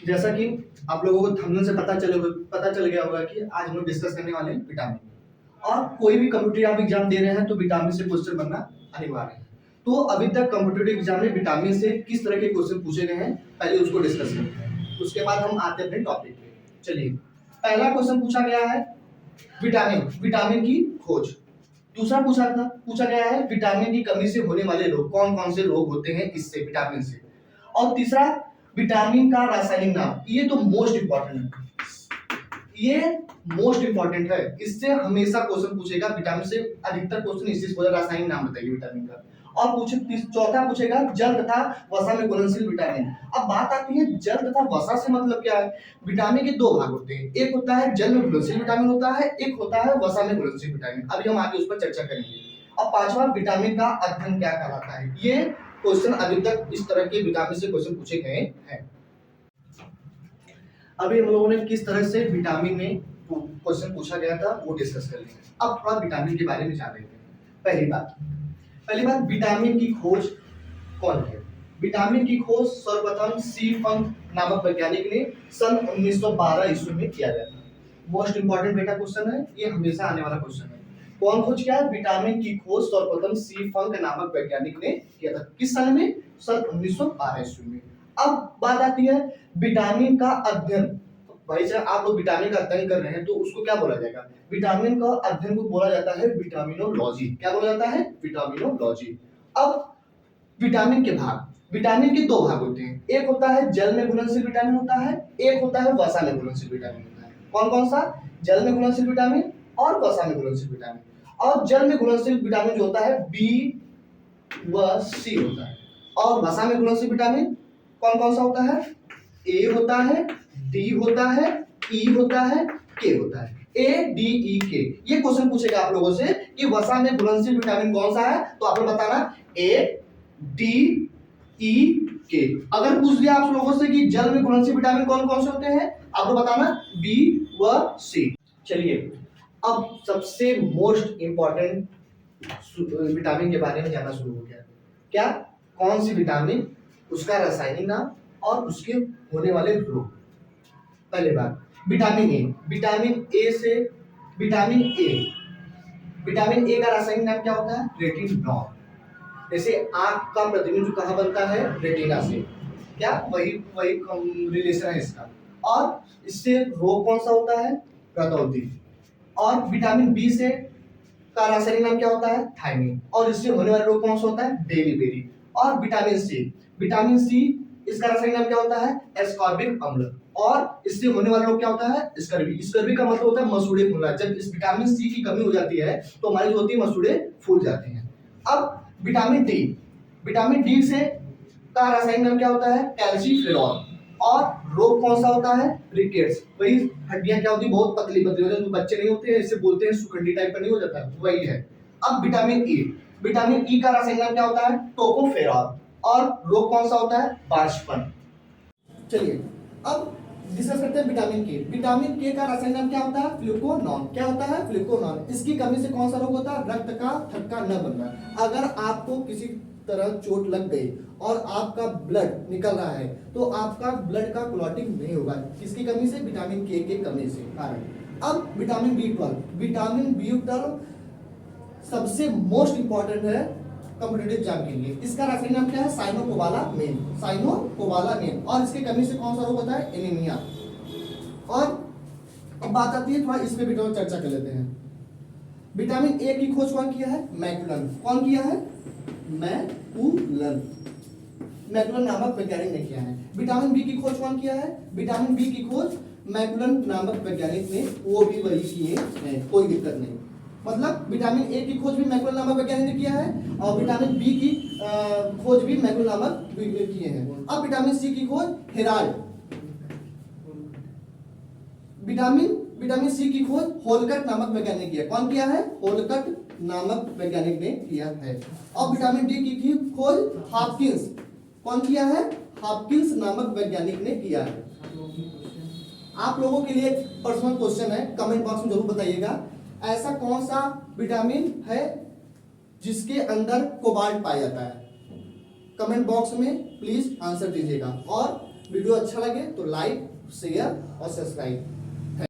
जैसा कि आप लोगों को थंबनेल से पता चल गया होगा कि आज हम लोग डिस्कस करने वाले हैं विटामिन। और कोई भी कम्पिटिटिव आप एग्जाम दे रहे हैं तो विटामिन से क्वेश्चन बनना अनिवार्य है। तो अभी तक कम्पिटिटिव एग्जाम में विटामिन से किस तरह के क्वेश्चन पूछे गए हैं पहले उसको डिस्कस करते हैं, उसके बाद हम आते हैं अपने टॉपिक पे। चलिए, पहला क्वेश्चन पूछा गया है विटामिन की खोज। दूसरा पूछा गया है विटामिन की कमी से होने वाले रोग, कौन कौन से रोग होते हैं इससे, विटामिन से। और तीसरा, विटामिन का रासायनिक नाम। ये तो मोस्ट इंपॉर्टेंट है, ये मोस्ट इंपॉर्टेंट है, इससे हमेशा क्वेश्चन पूछेगा। विटामिन से अधिकतर क्वेश्चन इसी से, रासायनिक नाम बताइए विटामिन का। और चौथा पूछेगा जल तथा वसा में घुलनशील विटामिन। अब बात आती है जल तथा वसा से मतलब क्या है। विटामिन के दो भाग होते हैं, एक होता है जल में घुलनशील विटामिन होता है, एक होता है वसा में घुलनशील विटामिन। अभी हम आगे उस पर चर्चा करेंगे। और पांचवा, विटामिन का अध्ययन क्या कहलाता है। ये क्वेश्चन अभी तक इस तरह के विटामिन से क्वेश्चन पूछे गए हैं। अभी हम लोगों ने किस तरह से विटामिन में क्वेश्चन पूछा गया था वो डिस्कस कर लिया। अब थोड़ा विटामिन के बारे में जान लेते हैं। पहली बात विटामिन की खोज कौन है। विटामिन की खोज सर्वप्रथम सी फंक नामक वैज्ञानिक ने सन 1912 ईस्वी में किया गया था। मोस्ट इंपॉर्टेंट बेटा क्वेश्चन है, ये हमेशा आने वाला क्वेश्चन है। कौन खोज किया है? विटामिन की खोज सर्वप्रथम सी फंक नामक वैज्ञानिक ने किया था। किस साल में? सन 1912 ईस्वी में। अब बात आती है विटामिन का अध्ययन। भाई साहब, आप लोग विटामिन का अध्ययन कर रहे हैं तो उसको क्या बोला जाएगा? विटामिन का अध्ययन को बोला जाता है विटामिनोलॉजी। क्या बोला जाता है? विटामिनोलॉजी। अब विटामिन के भाग, विटामिन के दो भाग होते हैं, एक होता है जल में घुलनशील विटामिन होता है, एक होता है वसा में घुलनशील विटामिन होता है। कौन कौन सा? जल में घुलनशील विटामिन और वसा में घुलनशील विटामिन। और जल में घुलनशील विटामिन जो होता है बी व सी होता है, और वसा में घुलनशील विटामिन कौन कौन सा होता है? ए होता है, डी होता है, ई होता है, के होता है। ए डी ई के। ये क्वेश्चन पूछेगा आप लोगों से कि वसा में घुलनशील विटामिन कौन सा है, तो आप लोग बताना ए डी ई के। अगर पूछ दिया आप लोगों से कि जल में घुलनशील विटामिन कौन कौन से होते हैं, आप लोग बताना बी व सी। चलिए, अब सबसे मोस्ट इंपॉर्टेंट विटामिन के बारे में जानना शुरू हो गया। क्या? कौन सी विटामिन, उसका रासायनिक नाम और उसके होने वाले रोग। पहले बात, विटामिन ए। विटामिन ए से विटामिन ए का रासायनिक नाम क्या होता है? रेटिनॉल। जैसे आंख का प्रतिबिंब कहाँ बनता है? रेटिना से। क्या? वही रिलेशन है इसका। और इससे रोग कौन सा होता है? रतौंधी। और विटामिन बी से का रासायनिक नाम क्या होता है? थायमिन। और इससे होने वाला रोग कौन सा होता है? बेरी। और विटामिन सी इसका रासायनिक नाम क्या होता है? एस्कॉर्बिक अम्ल। और इससे होने वाला रोग क्या होता है? स्कर्वी का मतलब होता है मसूड़े फूलना। जब इस विटामिन सी की कमी हो जाती है तो हमारी जो होती है मसूड़े फूल जाते हैं। अब विटामिन डी से का रासायनिक नाम क्या होता है? कैल्सीफेरॉल। और रोग कौन सा होता है? रिकेट्स। वही हड्डियां क्या होती है? बहुत पतली हो जाती है, बच्चे नहीं होते हैं, इससे बोलते हैं सुकंडी टाइप का नहीं हो जाता, वही है। अब विटामिन ई का रासायनिक नाम क्या होता है? टोकोफेरॉल। और रोग कौन सा होता है? बांझपन। चलिए, अब डिस्कस करते हैं विटामिन के का रासायनिक नाम क्या होता है? फ्लूकोनॉन। क्या होता है? फ्लूकोनॉन। इसकी कमी से कौन सा रोग होता है? रक्त का थक्का न बनना। अगर आपको किसी तरह चोट लग गई और आपका ब्लड निकल रहा है तो आपका ब्लड का क्लॉटिंग नहीं होगा। किसकी कमी से? विटामिन के कमी से कारण। अब विटामिन बी12 सबसे मोस्ट इंपॉर्टेंट है कॉम्पिटिटिव एग्जाम के लिए। इसका रासायनिक नाम क्या है? साइनोकोबालामेन। और इसकी कमी से कौन सा रोग होता है? एनीमिया। और अब बात आती है, थोड़ा इस पे भी चर्चा कर लेते हैं। विटामिन ए की खोज कौन किया है? मैकुलन। कौन किया है? मैकुलन नामक वैज्ञानिक ने किया है। विटामिन बी की खोज कौन किया है? विटामिन बी की खोज मैकुलन नामक वैज्ञानिक ने वो भी वही किए हैं, कोई दिक्कत नहीं। मतलब विटामिन ए की खोज भी मैकुलन नामक वैज्ञानिक ने किया है और विटामिन बी की खोज भी मैकुलन नामक किए हैं। अब विटामिन सी की खोज हेराल्ड। विटामिन सी की खोज होलकट नामक वैज्ञानिक ने किया। कौन किया है? होलकट नामक वैज्ञानिक ने किया है। और विटामिन डी की खोज हॉपकिंस। कौन किया है? हॉपकिंस नामक वैज्ञानिक ने किया है। आप लोगों के लिए एक पर्सनल क्वेश्चन है, कमेंट बॉक्स में जरूर बताइएगा। ऐसा कौन सा विटामिन है जिसके अंदर कोबाल्ट पाया जाता है? कमेंट बॉक्स में प्लीज आंसर दीजिएगा। और वीडियो अच्छा लगे तो लाइक, शेयर और सब्सक्राइब